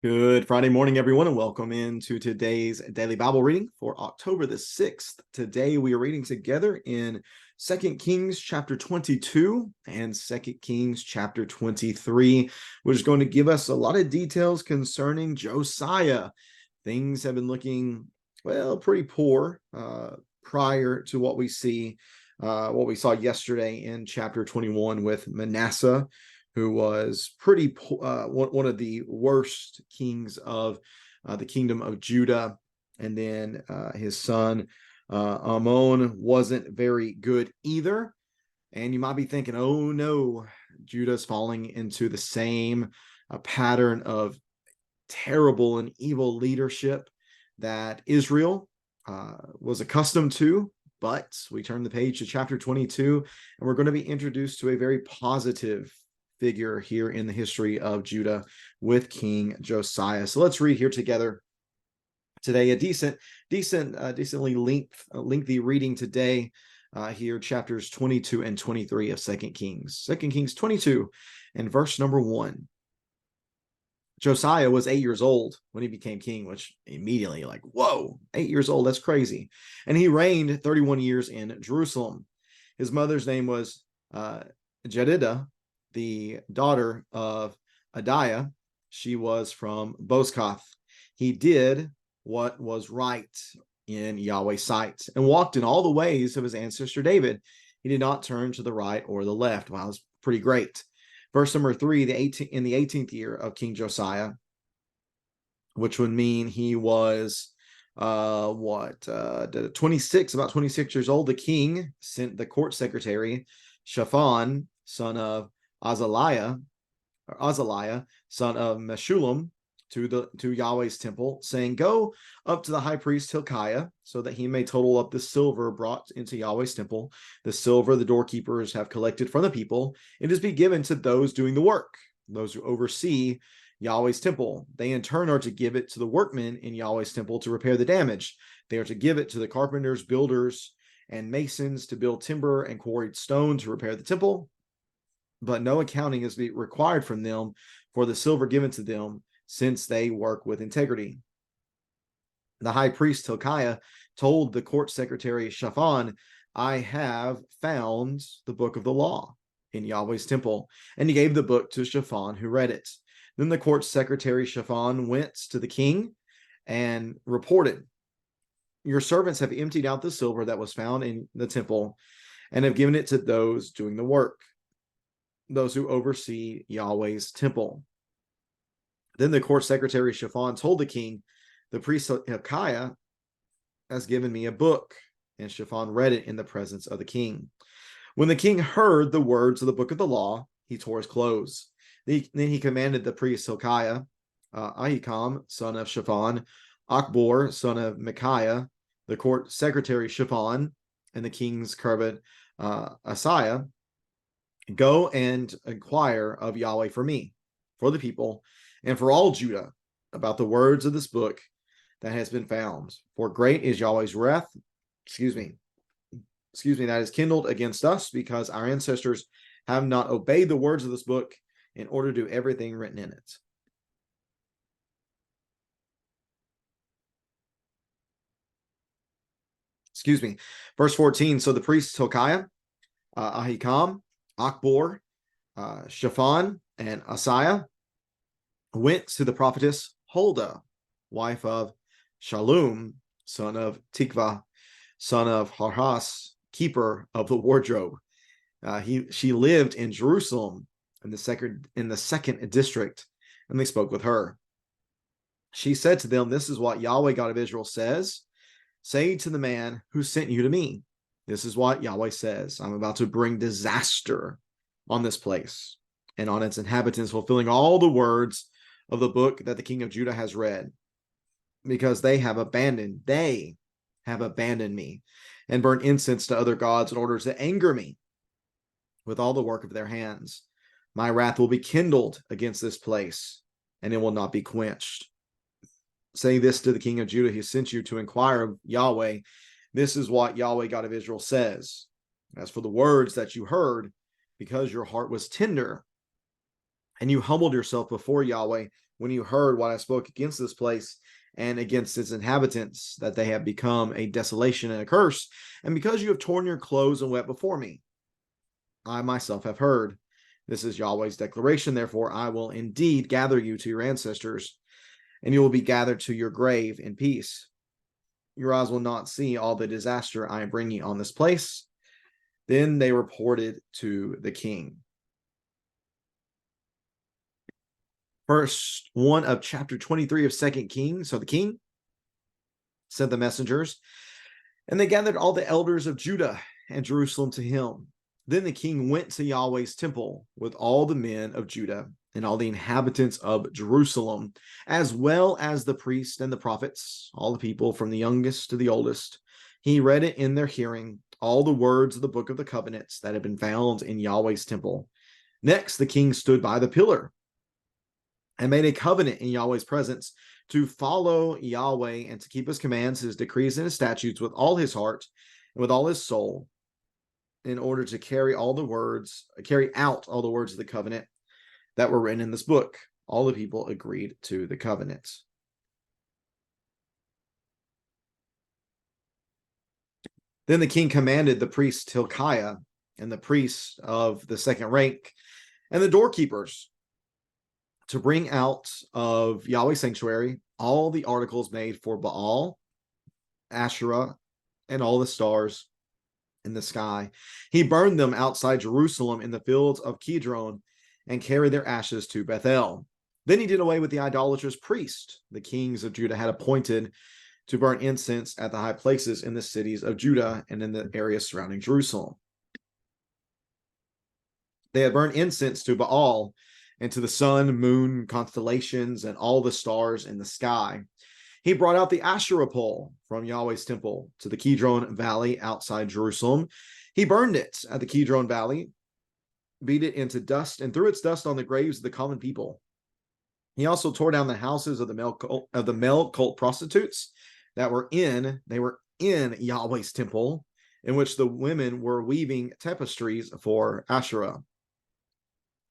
Good Friday morning, everyone, and welcome into today's daily Bible reading for October the 6th. Today we are reading together in 2 Kings chapter 22 and 2 Kings chapter 23, which is going to give us a lot of details concerning Josiah. Things have been looking, well, pretty poor prior to what we saw yesterday in chapter 21 with Manasseh, who was one of the worst kings of the kingdom of Judah. And then his son Amon wasn't very good either. And you might be thinking, oh no, Judah's falling into the same pattern of terrible and evil leadership that Israel was accustomed to. But we turn the page to chapter 22, and we're going to be introduced to a very positive figure here in the history of Judah with King Josiah. So let's read here together today a decently lengthy reading today here, chapters 22 and 23 of 2 Kings. 2 Kings 22 and verse number 1. Josiah was 8 years old when he became king, which immediately like, whoa, 8 years old, that's crazy. And he reigned 31 years in Jerusalem. His mother's name was Jedidah, the daughter of Adiah. She was from Bozkath. He did what was right in Yahweh's sight and walked in all the ways of his ancestor David. He did not turn to the right or the left. Wow, that's pretty great. Verse number 3, in the 18th year of King Josiah, which would mean he was 26, about 26 years old, the king sent the court secretary Shaphan, son of Azaliah, son of Meshullam, to Yahweh's temple, saying, "Go up to the high priest Hilkiah, so that he may total up the silver brought into Yahweh's temple, the silver the doorkeepers have collected from the people, and is be given to those doing the work, those who oversee Yahweh's temple. They in turn are to give it to the workmen in Yahweh's temple to repair the damage. They are to give it to the carpenters, builders, and masons to build timber and quarried stone to repair the temple. But no accounting is required from them for the silver given to them, since they work with integrity." The high priest Hilkiah told the court secretary Shaphan, "I have found the book of the law in Yahweh's temple." And he gave the book to Shaphan, who read it. Then the court secretary Shaphan went to the king and reported, "Your servants have emptied out the silver that was found in the temple and have given it to those doing the work, those who oversee Yahweh's temple." Then the court secretary Shaphan told the king, "The priest Hilkiah has given me a book." And Shaphan read it in the presence of the king. When the king heard the words of the book of the law, he tore his clothes. Then he commanded the priest Hilkiah, Ahikam, son of Shaphan, Akbor, son of Micaiah, the court secretary Shaphan, and the king's servant Asaiah, "Go and inquire of Yahweh for me, for the people, and for all Judah about the words of this book that has been found. For great is Yahweh's wrath, that is kindled against us, because our ancestors have not obeyed the words of this book in order to do everything written in it." Verse 14, so the priests Hilkiah, Ahikam, Akbor, Shaphan, and Asaiah went to the prophetess Huldah, wife of Shallum, son of Tikvah, son of Harhas, keeper of the wardrobe. She lived in Jerusalem in the second district, and they spoke with her. She said to them, "This is what Yahweh God of Israel says. Say to the man who sent you to me, this is what Yahweh says. I'm about to bring disaster on this place and on its inhabitants, fulfilling all the words of the book that the king of Judah has read, because they have abandoned me and burnt incense to other gods in order to anger me with all the work of their hands. My wrath will be kindled against this place, and it will not be quenched. Say this to the king of Judah, who sent you to inquire of Yahweh. This is what Yahweh God of Israel says. As for the words that you heard, because your heart was tender, and you humbled yourself before Yahweh when you heard what I spoke against this place and against its inhabitants, that they have become a desolation and a curse, and because you have torn your clothes and wept before me. I myself have heard. This is Yahweh's declaration. Therefore, I will indeed gather you to your ancestors, and you will be gathered to your grave in peace. Your eyes will not see all the disaster I am bringing on this place. Then they reported to the king. Verse 1 of chapter 23 of 2 Kings. So the king sent the messengers, and they gathered all the elders of Judah and Jerusalem to him. Then the king went to Yahweh's temple with all the men of Judah and all the inhabitants of Jerusalem, as well as the priests and the prophets, all the people from the youngest to the oldest. He read it in their hearing, all the words of the book of the covenants that had been found in Yahweh's temple. Next, the king stood by the pillar and made a covenant in Yahweh's presence to follow Yahweh and to keep his commands, his decrees, and his statutes with all his heart and with all his soul, in order to carry out all the words of the covenant that were written in this book. All the people agreed to the covenant. Then the king commanded the priest Hilkiah and the priests of the second rank and the doorkeepers to bring out of Yahweh's sanctuary all the articles made for Baal, Asherah, and all the stars in the sky. He burned them outside Jerusalem in the fields of Kidron and carried their ashes to Bethel. Then he did away with the idolatrous priest the kings of Judah had appointed to burn incense at the high places in the cities of Judah and in the areas surrounding Jerusalem. They had burned incense to Baal and to the sun, moon, constellations, and all the stars in the sky. He brought out the Asherah pole from Yahweh's temple to the Kidron Valley outside Jerusalem. He burned it at the Kidron Valley, beat it into dust, and threw its dust on the graves of the common people. He also tore down the houses of the male cult prostitutes that were in Yahweh's temple, in which the women were weaving tapestries for Asherah.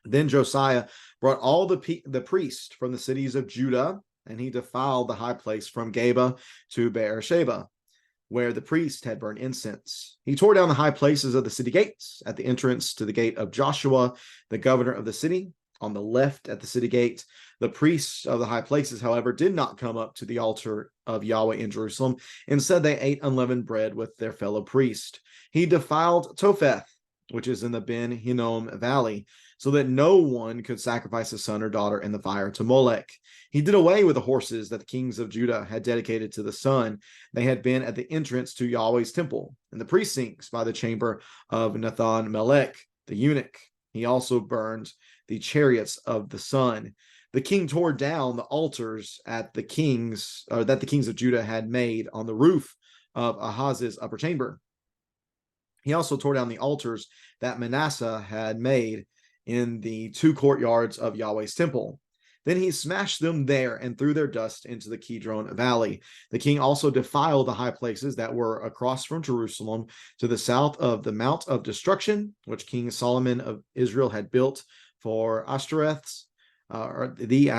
Then Josiah brought all the priests from the cities of Judah, and he defiled the high place from Geba to Beersheba, where the priest had burned incense. He tore down the high places of the city gates at the entrance to the gate of Joshua, the governor of the city, on the left at the city gate. The priests of the high places, however, did not come up to the altar of Yahweh in Jerusalem. Instead, they ate unleavened bread with their fellow priest. He defiled Topheth, which is in the Ben Hinnom Valley, so that no one could sacrifice a son or daughter in the fire to Molech. He did away with the horses that the kings of Judah had dedicated to the sun. They had been at the entrance to Yahweh's temple, and the precincts by the chamber of Nathan Melech, the eunuch. He also burned the chariots of the sun. The king tore down the altars that the kings of Judah had made on the roof of Ahaz's upper chamber. He also tore down the altars that Manasseh had made in the two courtyards of Yahweh's temple. Then he smashed them there and threw their dust into the Kidron Valley. The king also defiled the high places that were across from Jerusalem to the south of the Mount of Destruction, which King Solomon of Israel had built for Ashtoreth, the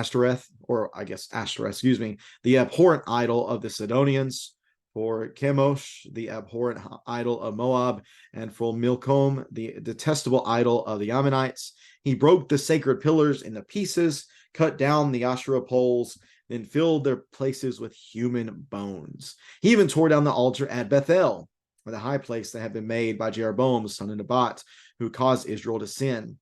abhorrent idol of the Sidonians, for Chemosh, the abhorrent idol of Moab, and for Milcom, the detestable idol of the Ammonites. He broke the sacred pillars into pieces, cut down the Asherah poles, then filled their places with human bones. He even tore down the altar at Bethel, or the high place that had been made by Jeroboam, son of Nebat, who caused Israel to sin.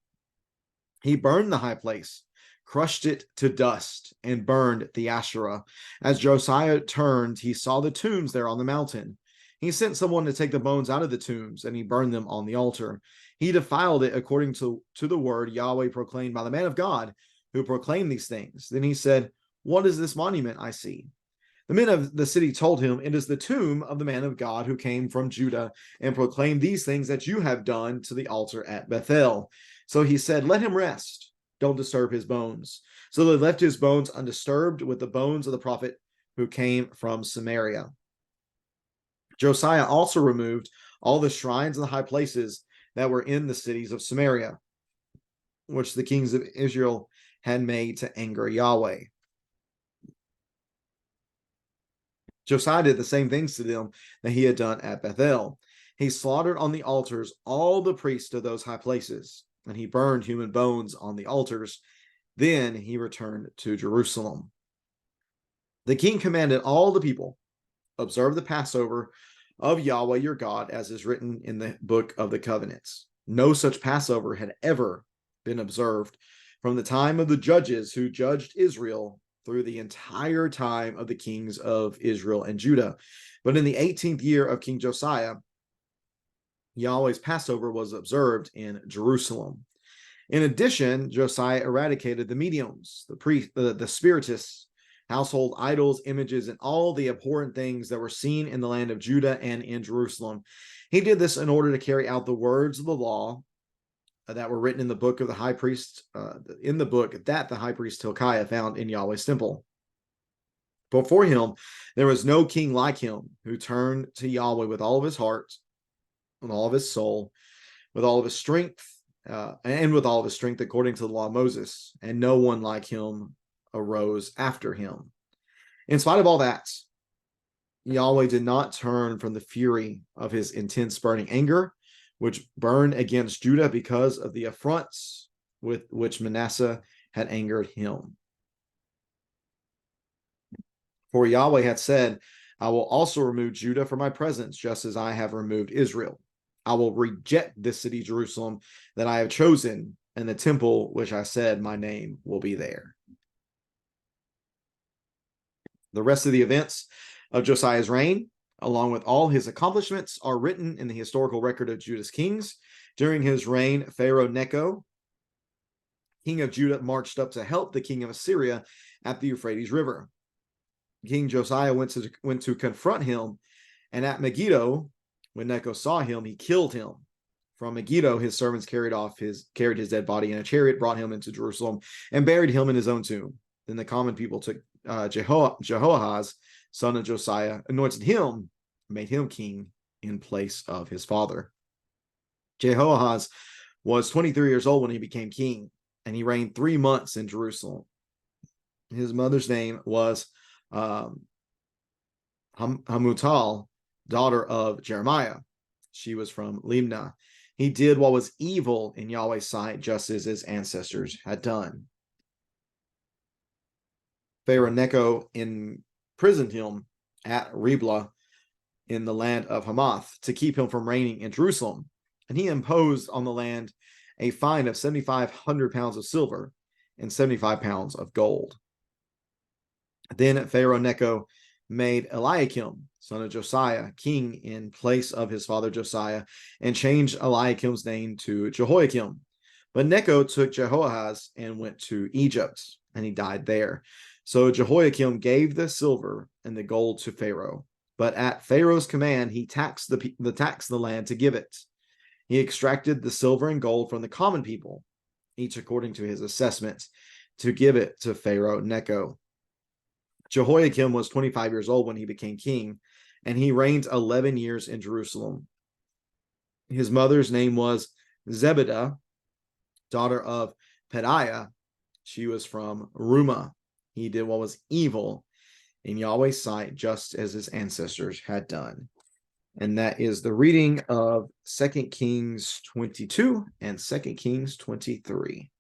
He burned the high place, crushed it to dust, and burned the Asherah. As Josiah turned, he saw the tombs there on the mountain. He sent someone to take the bones out of the tombs, and he burned them on the altar. He defiled it according to the word Yahweh proclaimed by the man of God, who proclaimed these things. Then he said, "What is this monument I see?" The men of the city told him, "It is the tomb of the man of God who came from Judah and proclaimed these things that you have done to the altar at Bethel." So he said, "Let him rest. Don't disturb his bones." So they left his bones undisturbed with the bones of the prophet who came from Samaria. Josiah also removed all the shrines and the high places that were in the cities of Samaria, which the kings of Israel had made to anger Yahweh. Josiah did the same things to them that he had done at Bethel. He slaughtered on the altars all the priests of those high places, and he burned human bones on the altars. Then he returned to Jerusalem. The king commanded all the people, observe the Passover of Yahweh your God, as is written in the book of the covenants. No such Passover had ever been observed from the time of the judges who judged Israel through the entire time of the kings of Israel and Judah. But in the 18th year of King Josiah, Yahweh's Passover was observed in Jerusalem. In addition, Josiah eradicated the mediums, the spiritists, household idols, images, and all the abhorrent things that were seen in the land of Judah and in Jerusalem. He did this in order to carry out the words of the law that were written in the book of the high priest, in the book that the high priest Hilkiah found in Yahweh's temple. Before him, there was no king like him who turned to Yahweh with all of his heart, with all of his soul, with all of his strength, and with all of his strength according to the law of Moses. And no one like him arose after him. In spite of all that, Yahweh did not turn from the fury of his intense burning anger, which burned against Judah because of the affronts with which Manasseh had angered him. For Yahweh had said, I will also remove Judah from my presence, just as I have removed Israel. I will reject this city, Jerusalem, that I have chosen, and the temple which I said my name will be there. The rest of the events of Josiah's reign, along with all his accomplishments, are written in the historical record of Judah's kings. During his reign, Pharaoh Necho, king of Judah, marched up to help the king of Assyria at the Euphrates River. King Josiah went to confront him, and at Megiddo, when Necho saw him, he killed him. From Megiddo, his servants carried his dead body in a chariot, brought him into Jerusalem, and buried him in his own tomb. Then the common people took Jehoahaz, son of Josiah, anointed him, made him king in place of his father. Jehoahaz was 23 years old when he became king, and he reigned 3 months in Jerusalem. His mother's name was Hamutal, daughter of Jeremiah. She was from Limnah. He did what was evil in Yahweh's sight, just as his ancestors had done. Pharaoh Necho imprisoned him at Riblah in the land of Hamath to keep him from reigning in Jerusalem. And he imposed on the land a fine of 7,500 pounds of silver and 75 pounds of gold. Then Pharaoh Necho made Eliakim, son of Josiah, king in place of his father Josiah, and changed Eliakim's name to Jehoiakim. But Necho took Jehoahaz and went to Egypt, and he died there. So Jehoiakim gave the silver and the gold to Pharaoh, but at Pharaoh's command, he taxed the land to give it. He extracted the silver and gold from the common people, each according to his assessment, to give it to Pharaoh Necho. Jehoiakim was 25 years old when he became king, and he reigned 11 years in Jerusalem. His mother's name was Zebedah, daughter of Pedaiah. She was from Rumah. He did what was evil in Yahweh's sight, just as his ancestors had done. And that is the reading of 2 Kings 22 and 2 Kings 23.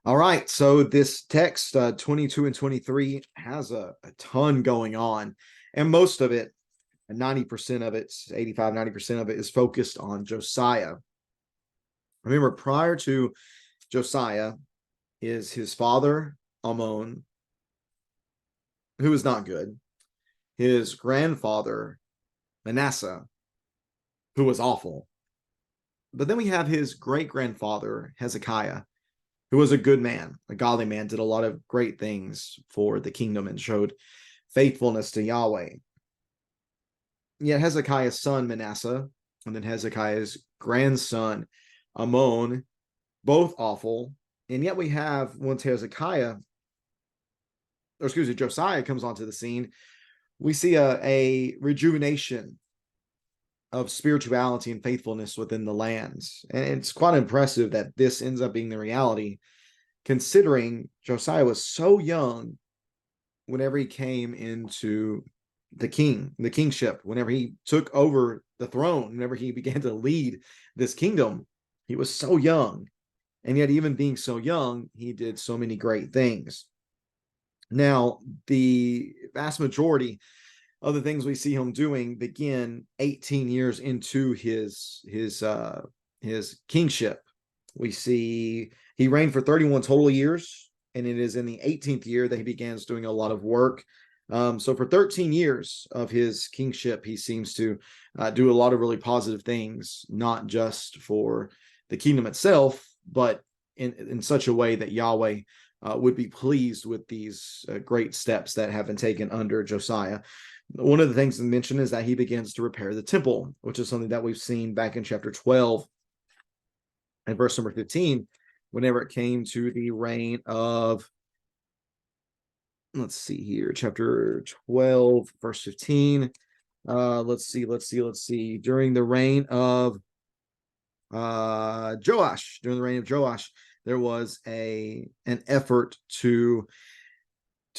All right, so this text, 22 and 23, has a ton going on, and most of it, 90% of it, 85, 90% of it is focused on Josiah. Remember, prior to Josiah is his father, Amon, who is not good, his grandfather, Manasseh, who was awful. But then we have his great-grandfather, Hezekiah, who was a good man, a godly man, did a lot of great things for the kingdom and showed faithfulness to Yahweh. Yet Hezekiah's son, Manasseh, and then Hezekiah's grandson, Amon, both awful. And yet we have, once Josiah comes onto the scene, we see a rejuvenation of spirituality and faithfulness within the lands. And it's quite impressive that this ends up being the reality considering Josiah was so young whenever he came into the kingship, whenever he took over the throne, whenever he began to lead this kingdom, he was so young. And yet, even being so young, he did so many great things. Now, the vast majority of the things we see him doing begin 18 years into his kingship. We see he reigned for 31 total years, and it is in the 18th year that he begins doing a lot of work. So for 13 years of his kingship, he seems to do a lot of really positive things, not just for the kingdom itself, but in such a way that Yahweh would be pleased with these great steps that have been taken under Josiah. One of the things to mention is that he begins to repair the temple, which is something that we've seen back in chapter 12 and verse number 15, whenever it came to the reign of, let's see here, chapter 12, verse 15. Let's see. During the reign of Joash, there was an effort to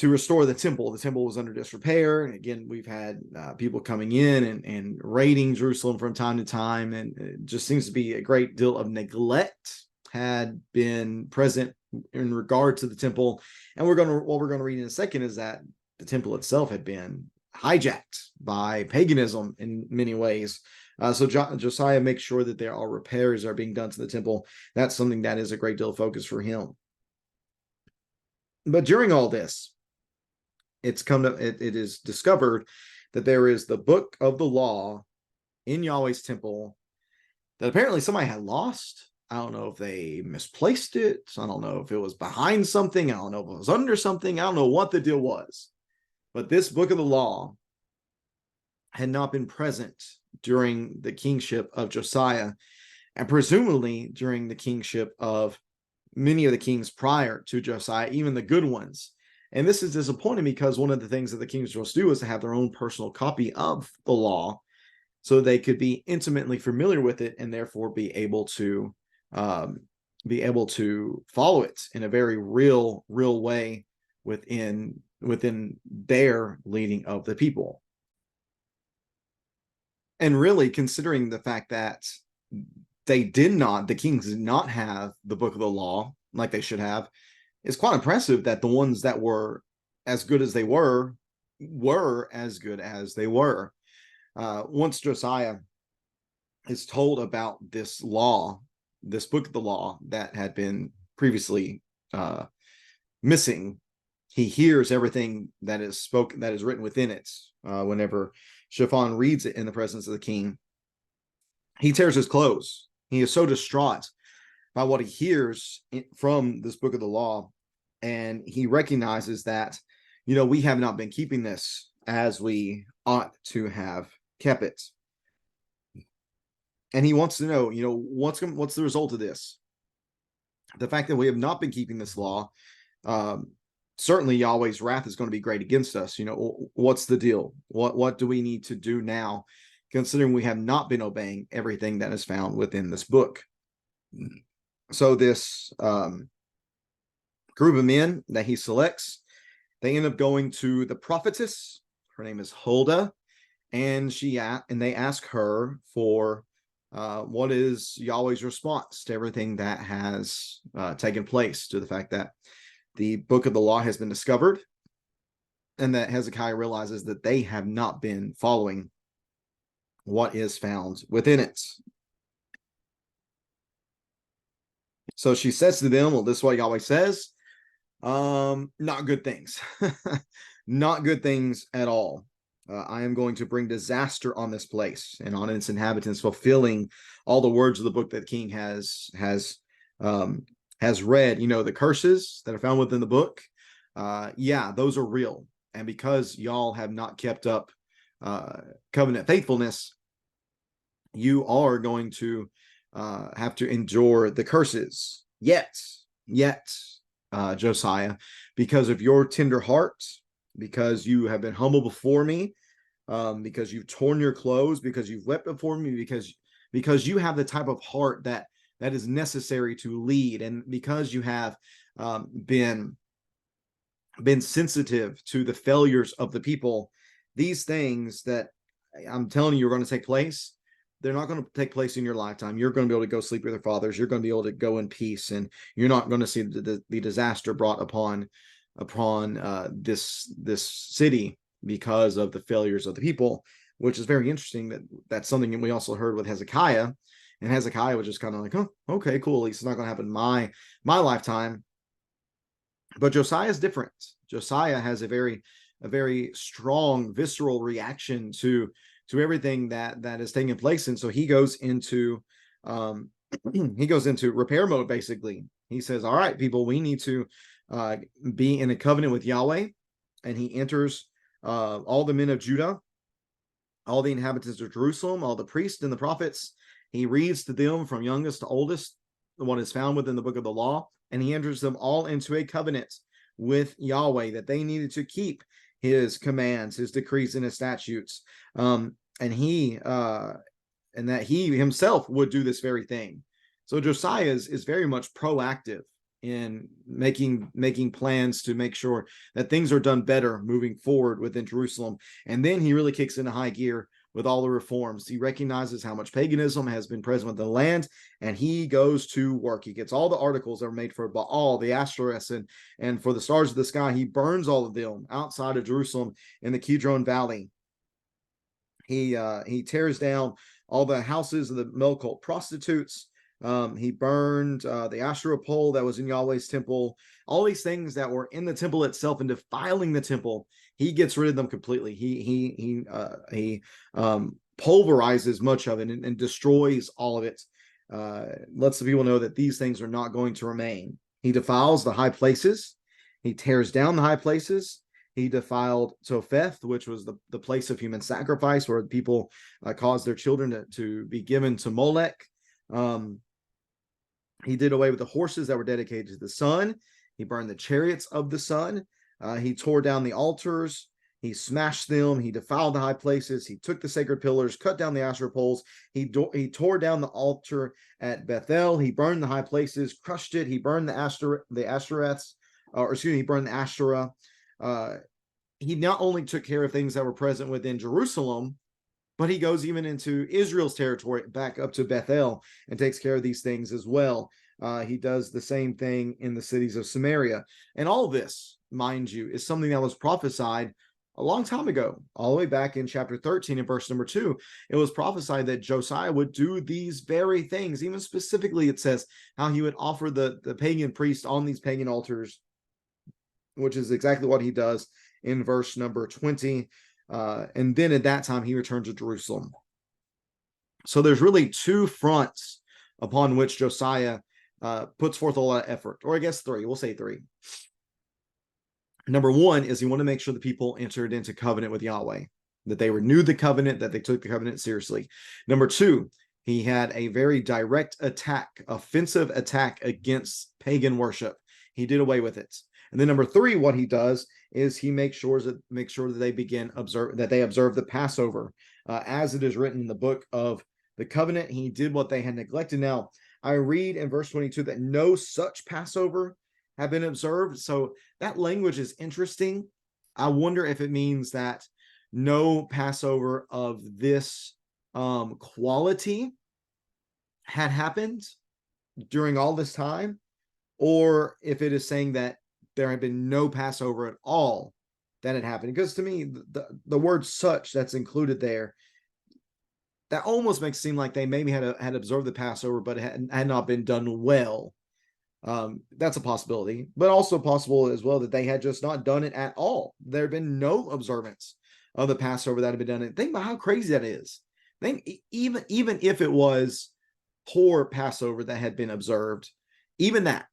restore the temple. The temple was under disrepair. And again, we've had people coming in and raiding Jerusalem from time to time, and it just seems to be a great deal of neglect had been present in regard to the temple. And what we're going to read in a second is that the temple itself had been hijacked by paganism in many ways. So Josiah makes sure that there are repairs are being done to the temple. That's something that is a great deal of focus for him. But during all this, it is discovered that there is the book of the law in Yahweh's temple that apparently somebody had lost. I don't know if they misplaced it. I don't know if it was behind something. I don't know if it was under something. I don't know what the deal was. But this book of the law had not been present during the kingship of Josiah, and presumably during the kingship of many of the kings prior to Josiah, even the good ones. And this is disappointing because one of the things that the kings were supposed to do is to have their own personal copy of the law so they could be intimately familiar with it and therefore be able to follow it in a very real way within their leading of the people. And really, considering the fact that the kings did not have the book of the law like they should have, it's quite impressive that the ones that were as good as they were as good as they were. Once Josiah is told about this law, this book of the law that had been previously missing, he hears everything that is spoken, that is written within it. Whenever Shaphan reads it in the presence of the king, he tears his clothes. He is so distraught by what he hears from this book of the law, and he recognizes that, we have not been keeping this as we ought to have kept it. And he wants to know, what's the result of this? The fact that we have not been keeping this law, certainly Yahweh's wrath is going to be great against us. What's the deal? What do we need to do now, considering we have not been obeying everything that is found within this book? So this group of men that he selects, they end up going to the prophetess. Her name is Huldah, and they ask her for what is Yahweh's response to everything that has taken place, to the fact that the book of the law has been discovered, and that Hezekiah realizes that they have not been following what is found within it. So she says to them, well, this is what Yahweh says. Not good things. Not good things at all. I am going to bring disaster on this place and on its inhabitants, fulfilling all the words of the book that the king has read. The curses that are found within the book, those are real. And because y'all have not kept up covenant faithfulness, you are going to have to endure the curses. Yet, Josiah, because of your tender heart, because you have been humble before me, because you've torn your clothes, because you've wept before me, because you have the type of heart that is necessary to lead, and because you have been sensitive to the failures of the people, these things that I'm telling you are going to take place, they're not going to take place in your lifetime. You're going to be able to go sleep with your fathers. You're going to be able to go in peace, and you're not going to see the disaster brought upon this city because of the failures of the people, which is very interesting. That's something that we also heard with Hezekiah, and Hezekiah was just kind of like, oh, okay, cool. At least it's not going to happen in my lifetime. But Josiah is different. Josiah has a very strong visceral reaction to everything that is taking place, and so he goes into repair mode. Basically, he says, all right, people, we need to be in a covenant with Yahweh. And he enters all the men of Judah, all the inhabitants of Jerusalem, all the priests and the prophets. He reads to them from youngest to oldest what is found within the book of the law, and he enters them all into a covenant with Yahweh that they needed to keep his commands, his decrees, and his statutes, and that he himself would do this very thing. So Josiah is very much proactive in making plans to make sure that things are done better moving forward within Jerusalem. And then he really kicks into high gear with all the reforms. He recognizes how much paganism has been present within the land, and he goes to work. He gets all the articles that were made for Baal, the Ashtoreths, and for the stars of the sky. He burns all of them outside of Jerusalem in the Kidron Valley. He tears down all the houses of the male cult prostitutes. He burned the Asherah pole that was in Yahweh's temple. All these things that were in the temple itself and defiling the temple, he gets rid of them completely. He pulverizes much of it and destroys all of it. Lets the people know that these things are not going to remain. He defiles the high places. He tears down the high places. He defiled Topheth, which was the place of human sacrifice, where people caused their children to be given to Molech. He did away with the horses that were dedicated to the sun. He burned the chariots of the sun. He tore down the altars. He smashed them. He defiled the high places. He took the sacred pillars, cut down the Asherah poles. He tore down the altar at Bethel. He burned the high places, crushed it. He burned the Ashtoreths, he burned the Asherah. He not only took care of things that were present within Jerusalem, but he goes even into Israel's territory, back up to Bethel, and takes care of these things as well. He does the same thing in the cities of Samaria. And all of this, mind you, is something that was prophesied a long time ago, all the way back in chapter 13 and verse number 2. It was prophesied that Josiah would do these very things. Even specifically, it says how he would offer the pagan priest on these pagan altars, which is exactly what he does in verse number 20. And then at that time, he returned to Jerusalem. So there's really two fronts upon which Josiah puts forth a lot of effort, or I guess three. We'll say three. Number one is he wanted to make sure the people entered into covenant with Yahweh, that they renewed the covenant, that they took the covenant seriously. Number two, he had a very direct attack, offensive attack against pagan worship. He did away with it. And then number three, what he does is he makes sure that they observe the Passover, as it is written in the book of the covenant. He did what they had neglected. Now, I read in verse 22 that no such Passover have been observed. So that language is interesting. I wonder if it means that no Passover of this quality had happened during all this time, or if it is saying that there had been no Passover at all that had happened. Because to me, the word such that's included there, that almost makes it seem like they maybe had observed the Passover, but it had not been done well. That's a possibility, but also possible as well that they had just not done it at all. There had been no observance of the Passover that had been done. And think about how crazy that is. Think even if it was poor Passover that had been observed, even that.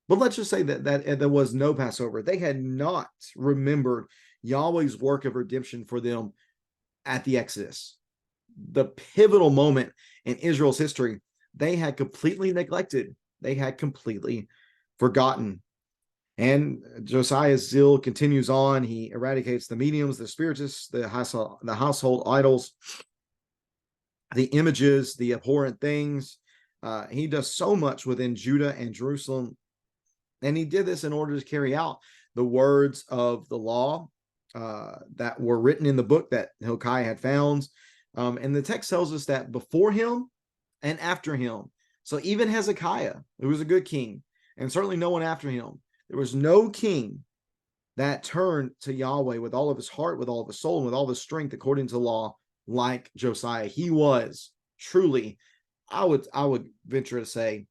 But let's just say that there was no Passover. They had not remembered Yahweh's work of redemption for them at the Exodus. The pivotal moment in Israel's history, they had completely neglected. They had completely forgotten. And Josiah's zeal continues on. He eradicates the mediums, the spiritists, the household idols, the images, the abhorrent things. He does so much within Judah and Jerusalem. And he did this in order to carry out the words of the law that were written in the book that Hilkiah had found. And the text tells us that before him and after him, so even Hezekiah, who was a good king, and certainly no one after him, there was no king that turned to Yahweh with all of his heart, with all of his soul, and with all of his strength according to the law like Josiah. He was truly, I would venture to say,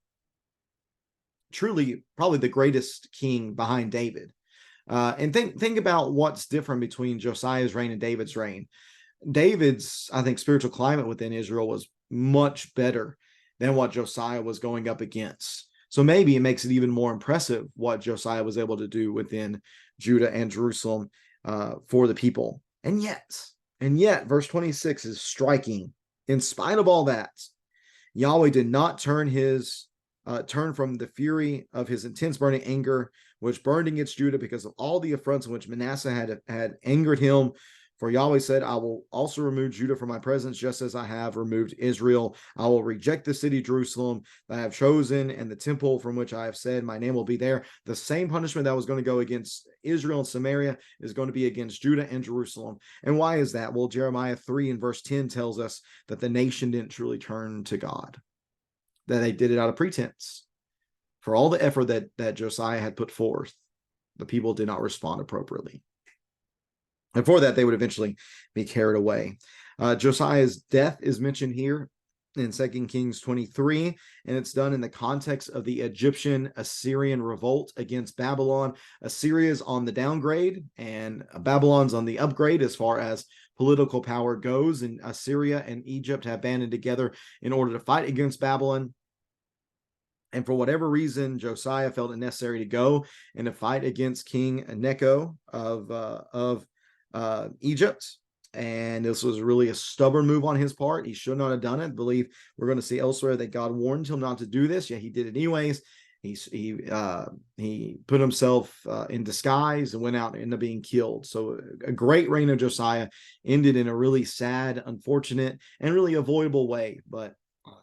truly probably the greatest king behind David. And think about what's different between Josiah's reign and David's reign. David's, I think, spiritual climate within Israel was much better than what Josiah was going up against. So maybe it makes it even more impressive what Josiah was able to do within Judah and Jerusalem for the people. And yet, verse 26 is striking. In spite of all that, Yahweh did not turn from the fury of his intense burning anger, which burned against Judah because of all the affronts in which Manasseh had angered him. For Yahweh said, I will also remove Judah from my presence, just as I have removed Israel. I will reject the city Jerusalem that I have chosen, and the temple from which I have said my name will be there. The same punishment that was going to go against Israel and Samaria is going to be against Judah and Jerusalem. And why is that? Well, Jeremiah 3 and verse 10 tells us that the nation didn't truly turn to God, that they did it out of pretense. For all the effort that Josiah had put forth, the people did not respond appropriately. And for that, they would eventually be carried away. Josiah's death is mentioned here in 2 Kings 23, and it's done in the context of the Egyptian-Assyrian revolt against Babylon. Assyria's on the downgrade, and Babylon's on the upgrade as far as political power goes, and Assyria and Egypt have banded together in order to fight against Babylon. And for whatever reason, Josiah felt it necessary to go and to fight against King Necho of Egypt. And this was really a stubborn move on his part. He should not have done it. I believe we're going to see elsewhere that God warned him not to do this, yet he did it anyways. He put himself in disguise and went out and ended up being killed. So a great reign of Josiah ended in a really sad, unfortunate, and really avoidable way. But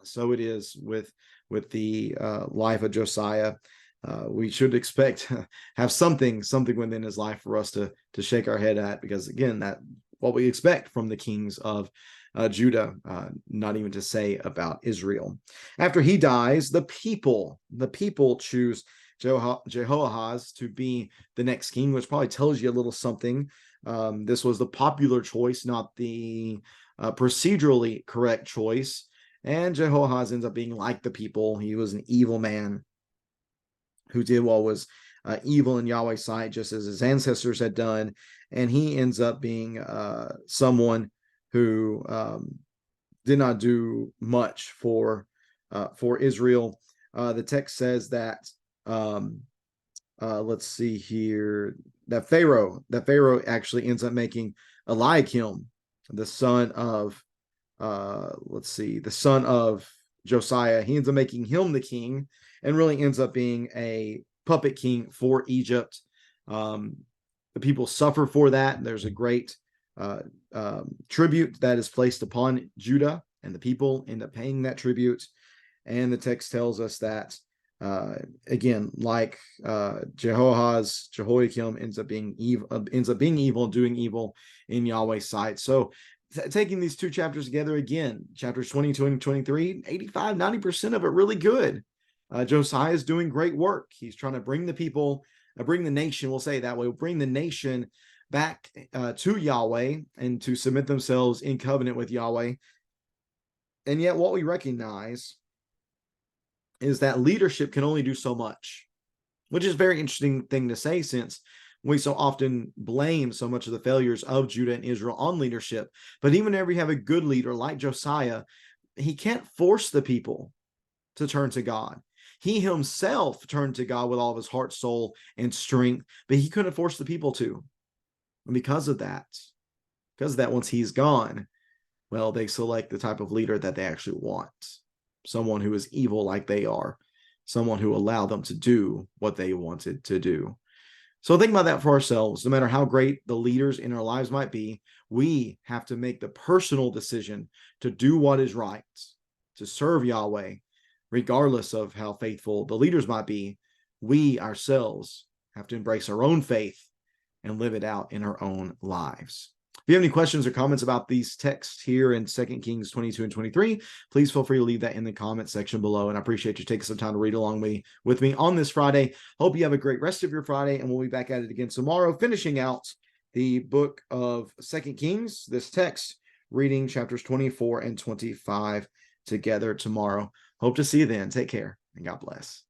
so it is with the life of Josiah. We should expect have something within his life for us to shake our head at, because again, that what we expect from the kings of Judah, not even to say about Israel. After he dies, the people choose Jehoahaz to be the next king, which probably tells you a little something. This was the popular choice, not the procedurally correct choice. And Jehoahaz ends up being like the people. He was an evil man who did what was evil in Yahweh's sight, just as his ancestors had done. And he ends up being someone who did not do much for Israel. The text says that, let's see here, that Pharaoh actually ends up making Eliakim, the son of Josiah. He ends up making him the king, and really ends up being a puppet king for Egypt. The people suffer for that. There's a great tribute that is placed upon Judah, and the people end up paying that tribute. And the text tells us that, again, like Jehoiakim ends up being evil and doing evil in Yahweh's sight. So taking these two chapters together again, chapters 22 and 23, 85-90% of it really good. Josiah is doing great work. He's trying to bring the people, bring the nation, we'll say it that way, bring the nation back to Yahweh and to submit themselves in covenant with Yahweh. And yet what we recognize is that leadership can only do so much, which is a very interesting thing to say, since we so often blame so much of the failures of Judah and Israel on leadership. But even whenever you have a good leader like Josiah, he can't force the people to turn to God. He himself turned to God with all of his heart, soul, and strength, but he couldn't force the people to. And because of that, once he's gone, well, they select the type of leader that they actually want. Someone who is evil like they are. Someone who allowed them to do what they wanted to do. So think about that for ourselves. No matter how great the leaders in our lives might be, we have to make the personal decision to do what is right, to serve Yahweh, regardless of how faithful the leaders might be. we ourselves have to embrace our own faith and live it out in our own lives. If you have any questions or comments about these texts here in 2 Kings 22 and 23, please feel free to leave that in the comment section below. And I appreciate you taking some time to read along with me on this Friday. Hope you have a great rest of your Friday, and we'll be back at it again tomorrow, finishing out the book of 2 Kings, this text, reading chapters 24 and 25 together tomorrow. Hope to see you then. Take care, and God bless.